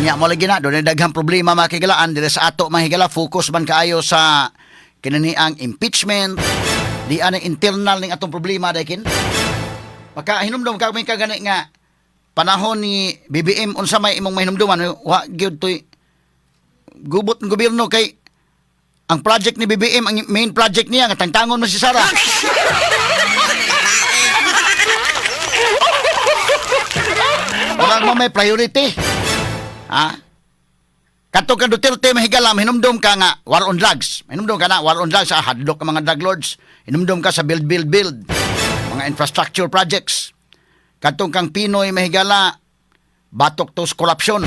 Nya mo lagi na, doon daghang problema mga kahigalaan, dire sa ato mga higala, focus man kaayo sa kinaniang impeachment, di anang internal ning atong problema dakin. Maka hinumdum ka may kagani nga panahon ni BBM unsa may imong mahinumduman, wa gyud toy gubot ng gobyerno kay ang project ni BBM, ang main project niya nga tangtangon mo si Sara. Wala mo may priority. Ha? Kato ka Duterte mahigala, hinumdum ka nga war on drugs. Hinumdum ka na war on drugs, hadlok ka mga drug lords. Hinumdum ka sa build. Mga infrastructure projects. Katong kang Pinoy mahigala, batok to korupsyon.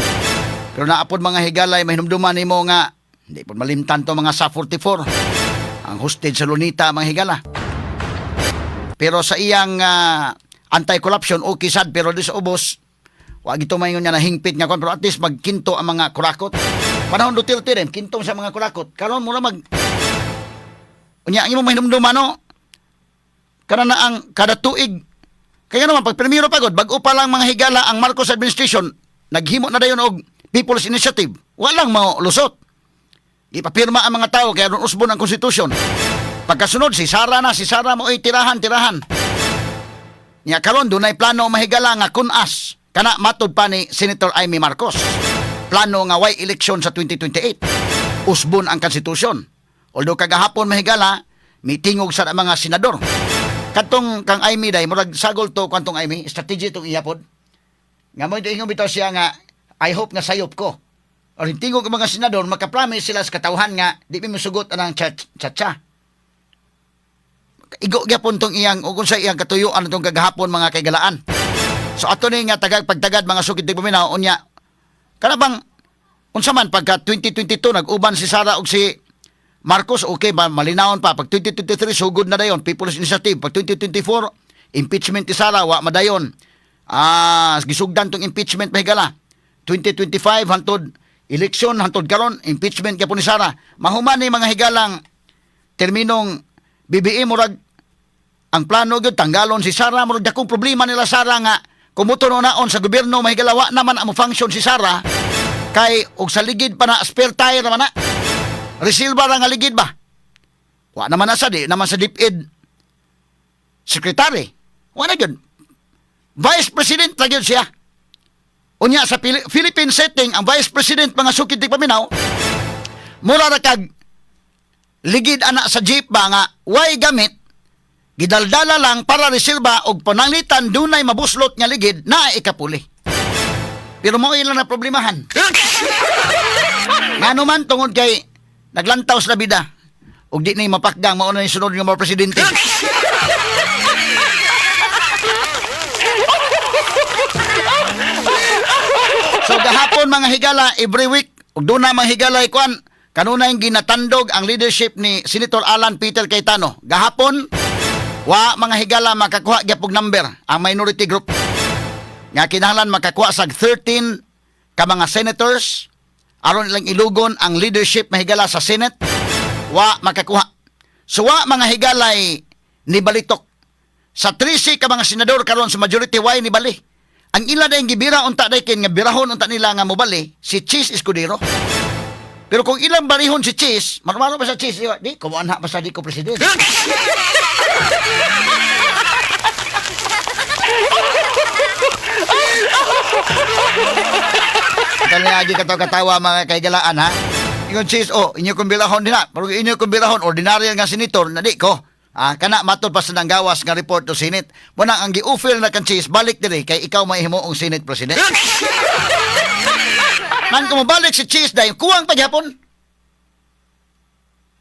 Pero naapod mga higalay, mahinumduman nimo nga hindi po malimtan to mga sa 44. Ang hostage sa Lunita mga higala. Pero sa iyang anti-corruption, okay sad, pero di sa ubos, wag ito mayon niya na hingpit nga kon, pero at least magkinto ang mga kurakot. Panahon Duterte rin, kinto sa mga kurakot. Karon mo na unya ang imong mahinumduman no. Kana na ang kada tuig. Kaya naman pag primero pagod, bago pa lang mga higala ang Marcos administration, naghimo na dayon og People's Initiative. Walang malusot. Ipapirma ang mga tao kaya ron usbon ang konstitusyon. Pagkasunod si Sara mo ay tirahan. Nya karon dunay plano mahigala nga kunas kana matud pa ni Senator Amy Marcos. Plano nga way eleksyon sa 2028. Usbon ang konstitusyon. Although kagahapon mahigala, mitingog sa mga senador. Katong kang Amy day, murag sagol to kantong Amy, strategy itong iyapod. Nga mo ito bitaw siya nga, I hope nga sayop ko. O tingog ang mga senador, makapromise sila sa katawhan nga, di mi musugot anang cha-cha. Igo gyapon tong iyang, o kung sa iyang katuyuan itong kagahapon mga kaigalaan. So ato ni nga pagtagad mga sukid di paminaw unya. Kana bang unsa man pagka 2022 nag-uban si Sara og si Marcos, okay ba malinawon pa pag 2023 sugod na dayon People's Initiative, pag 2024 impeachment ni Sara wa madayon. Gisugdan tong impeachment mahigala. 2025 hantod eleksyon hantod karon impeachment gyapon ni Sara. Mahuman ni mga higalang terminong BBM murag ang plano gyud tanggalon si Sara, murag dakong problema nila Sara nga kumuto naon sa gobyerno mahigalawa naman ang function si Sara kay og sa ligid pa na spare tire naman na. Resilva ra nga ligid ba? Wa naman na sa naman sa DepEd secretary. Wa na gyud. Vice President ra gyud siya. Unya sa Philippine setting ang Vice President mga sukid di paminaw mura ra kag ligid ana sa jeep ba nga way gamit gidaldala lang para reserba og pananglitan dunay mabuslot nga ligid na ikapuli. Pero mo ilang na problemahan. Ngano man tungod kay naglantaw sa bida og di na mapakdang mao na ni sunod nga mga presidente. So gahapon mga higala every week ug doon na mga higala ikuan kanunay ginatandog ang leadership ni Senator Alan Peter Cayetano. Gahapon wa mga higala makakuha gyapog number ang minority group. Nga kinahanglan makakuha sa 13 ka mga senators aron ilang ilugon ang leadership mahigala sa Senate. Wa makakuha. So wa mga higalay ni balitok. Sa 13 ka mga senador karon sa majority way ni bali. Ang ila dayong gibira unta daykin nga birahon unta nila nga mobali si Cheese Escudero. Pero kung ilang barihon si Cheese, marmaro ba sa Cheese? Di, kumuanha pa sa di ko president. Kaliagi katawa mga kaigalaan ha. Ingon Cheese, inyo kong birahon din ha. Pero inyo kong birahon, ordinaryo nga senator, na di ko. Kana matod pa sa nang gawas nga report to Senate. Muna ang gi-offer na kan Cheese, balik diri kay ikaw may himuong Senate President. Nan kung mabalik si Cheese dahil kuwang paghapon.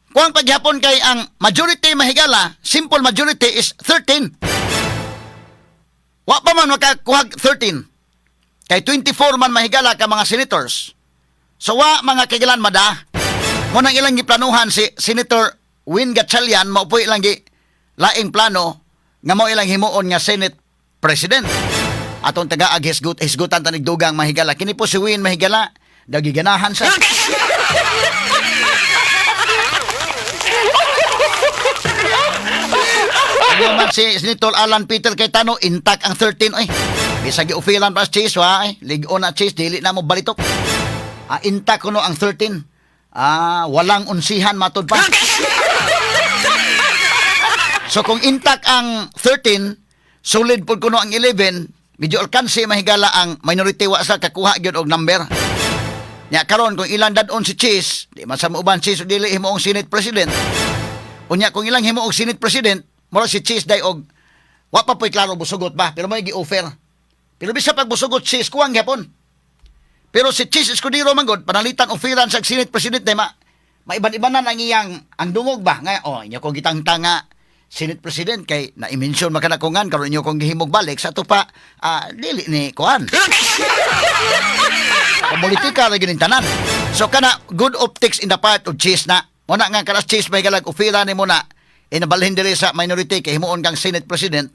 Kuwang paghapon kay ang majority mahigala, simple majority is 13. Wa pa man makakuhag 13. Kay 24 man mahigala ka mga senators. So wa mga kaigalan mada. Munang ilang giplanuhan si Senator Win Gatchalian maupoy ilang laing plano nga mo ilang himuon nga Senate President. Atong taga-ag hisgutan tanig dugang mahigala. Kini po si Win mahigala dagiganahan sa man si Senator Alan Peter Cayetano intact ang 13 bisag gi-ufilan pa Cheese wa ligon na Cheese dili na mo balitok. Intact kuno ang 13. Walang unsihan matod pa. So kung intact ang 13, solid po kuno ang 11, medyo alkansi mahigala ang minority wa sa kakuha gyud og number. Nya karon kung ilang dadon si Cheese, di man sa uban Cheese dili himuong Senate President. Unya kung ilang himuong Senate President, mura si Cheese day og wa pa po'y klaro busugot ba, pero may gi-offer. Pero bisa pag busugot Cheese kuwang gyapon. Pero si Cheese Escudero manggod panalitan oferan sa Senate President day maiban-ibanan ang iyang ang dungog ba nga inyo kong gitangtang nga Senate President kay na-mention makana ko ngan karon inyo kong gihimog balik sa to pa dili ni kuan. Politika ra gyud tanan. So kana good optics in the part of Cheese na mo na nga kalas Cheese may galag ofera ni mo na inabalhin diri sa minority kay himuon kang Senate President.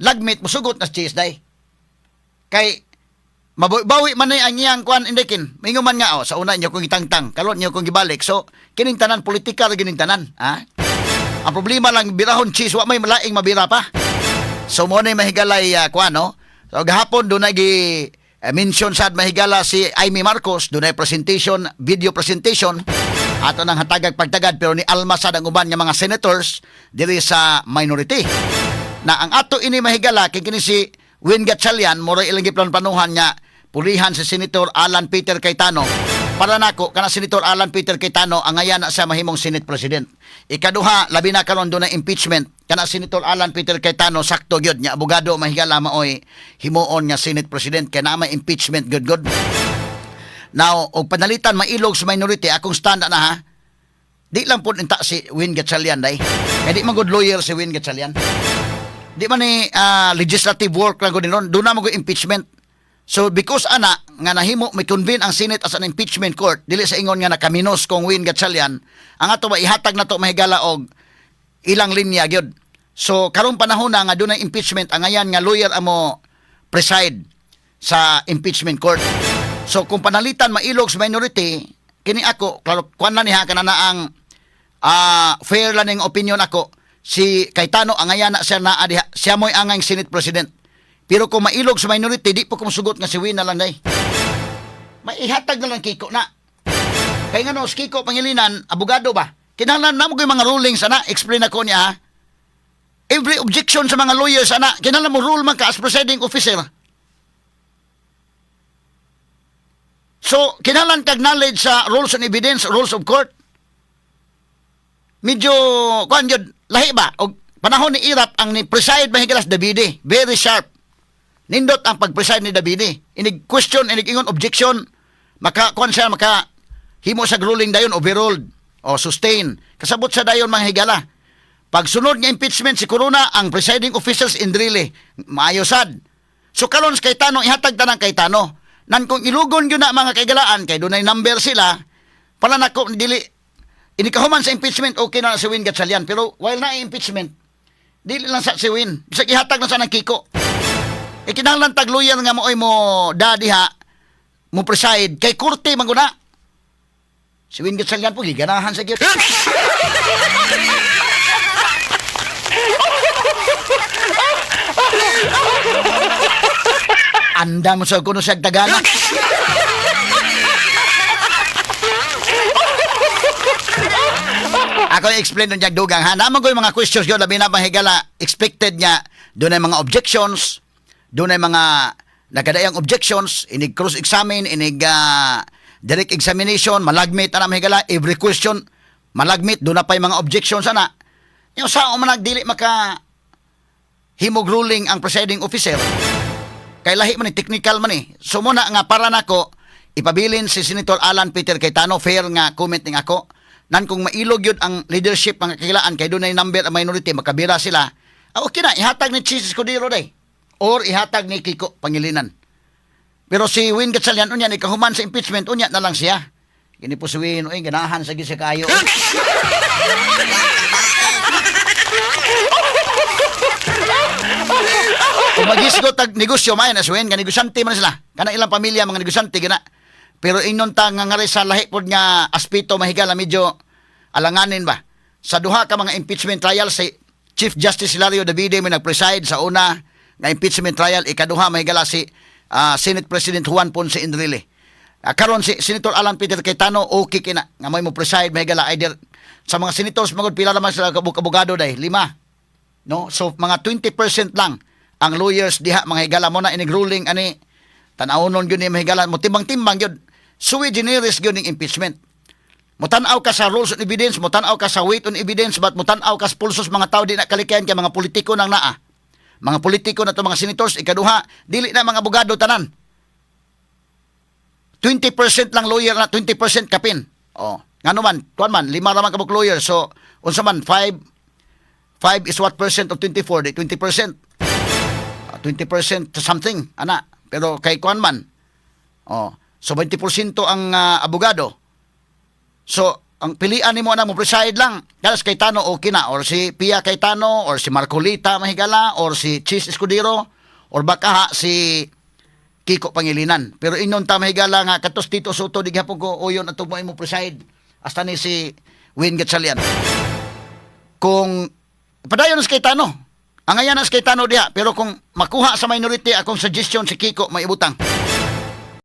Lagmit musugot na Cheese day. Kay mabawi man ay ang iyang kuan indikin. Mingo man nga sa una inyo kong gitangtang, karon inyo kong gibalik. So kining tanan politika ra gyud tanan, Ang problema lang birahon Cheese wa may malaing mabira pa. So mo na mahigalay kuan no. So gahapon do na gi mention sad mahigala si Amy Marcos do na presentation, video presentation ato nang hatagag pagtagad pero ni Alma sad ang uban nga mga senators diri sa minority. Na ang ato ini mahigala kay kini si Win Gatchalian moro ilang giplan panuhan nga pulihan si Senator Alan Peter Cayetano. Para nako kana Senator Alan Peter Cayetano ang ayan na sa mahimong Senate President. Ikaduha labi na karon do na impeachment kana Senator Alan Peter Cayetano sakto gyud nya abogado mahigala maoy himuon nga Senate President kay na may impeachment good. Now og panalitan mailog sa minority akong stand na ha. Di lang pud inta si Win Gatchalian day. Kay di man good lawyer si Win Gatchalian. Di man ni legislative work lang gud ron do na mo impeachment. So because ana nga nahimo may convene ang Senate as an impeachment court dili sa ingon nga nakaminos kong Win Gatchalian ang ato ba ihatag nato mahigala og ilang linya gyud. So karong panahon na nga dunay impeachment ang ayan nga lawyer amo preside sa impeachment court. So kung panalitan mailog sa minority kini ako klaro kuan na niha kana na ang fair lang opinion ako si Cayetano ang ayan na siya na adiha siya mo'y angay Senate President. Pero kung mailog sa minority, di po kumusugot nga si Win na lang day. Maihatag na lang Kiko na. Kaya nga no, si Kiko Pangilinan, abogado ba? Kinahanglan na mo yung mga rulings, ana. Explain ako niya, ha? Every objection sa mga lawyers, ana. Kinahanglan mo rule man ka as presiding officer. So, kinahanglan kag knowledge sa rules and evidence, rules of court. Medyo, kuhan yun, lahi ba? O panahon ni Irap, ang ni preside mahigalas Davide. Very sharp. Nindot ang pag-preside ni Davide. Inig question, inig ingon objection. Maka-kuhan siya, himo sa ruling dayon, overruled o sustain. Kasabot sa dayon mga higala. Pagsunod nga impeachment si Corona, ang presiding officials indrili. Maayosad. So karon sa Cayetano, ihatag tanang Cayetano. Nan kung ilugon yun na mga kaigalaan, kay dunay number sila, pala nako, dili, inikahuman sa impeachment, okay na si Win Gatchalian. Pero while na impeachment, dili lang sa si Win. Bisa ihatag na sa ng Kiko. Kinahanglan tagluyan nga mooy mo dadiha mo preside kay korte maguna. Si Win Gatchalian po giganahan sa gyud. Anda mo sa kuno sa Tagana. Ako explain nun yung dugang ha. Naman ko yung mga questions yun labi na mahigala expected niya doon ay mga objections. Doon ay mga nagkadayang objections, inig cross-examine, inig direct examination, malagmit, ana mahigala, every question, malagmit, doon na pa yung mga objections, ana. Yung sao man nagdili maka himog ruling ang presiding officer, kay lahi man technical man So muna nga para nako, ipabilin si Senator Alan Peter Cayetano, fair nga comment ning ako, nan kung mailog yun ang leadership, mga kakilaan, kay doon ay number ang minority, makabira sila, okay na, ihatag ni Cheese Escudero day. Or ihatag ni Kiko Pangilinan. Pero si Win Gatchalian, unya, ikahuman sa impeachment, unya na lang siya. Kini po si Win, ganahan sa gisa kayo. Kung magisgo tag negosyo, mayan na si Win, negosyante man sila. Kana ilang pamilya, mga negosyante, gana. Pero inon ta nga ngari sa lahi po nga aspito mahigala medyo alanganin ba. Sa duha ka mga impeachment trial, si Chief Justice Hilario Davide may nag-preside sa una nga impeachment trial, ikaduha mahigala si Senate President Juan Ponce Enrile. Karon si Senator Alan Peter Cayetano okay kina nga may mo preside mahigala either sa mga senators magud pila naman sila abogado day 5, no, so mga 20% lang ang lawyers diha mga higala mo na inig ruling ani tan-awon gyud ni mahigala mo timbang-timbang gyud sui generis gyud ning impeachment. Mutan-aw ka sa rules on evidence, mutan-aw ka sa weight on evidence, but mutan-aw ka sa pulsos mga tao di na kalikayan kay mga politiko nang naa. Mga politiko na to mga senators ikaduha dili na mga abogado tanan. 20% lang lawyer na 20% kapin. Oh, ngano man, kuan man 5 ra man kabuk lawyer. So unsa man 5 is what percent of 24? Di 20%. 20% to something ana. Pero kay kuan man. Oh, so 20% ang abogado. So ang pilian nimo na mo preside lang. Kalas Cayetano okay na or si Pia Cayetano or si Marcolita Mahigala or si Chis Escudero or baka si Kiko Pangilinan. Pero inon ta mahigala nga katos Tito Soto di gyapon ko uyon ato mo preside hasta ni si Win Gatchalian. Kung padayon sa Cayetano, ang ayan sa Cayetano diha, pero kung makuha sa minority akong suggestion si Kiko may ibutang.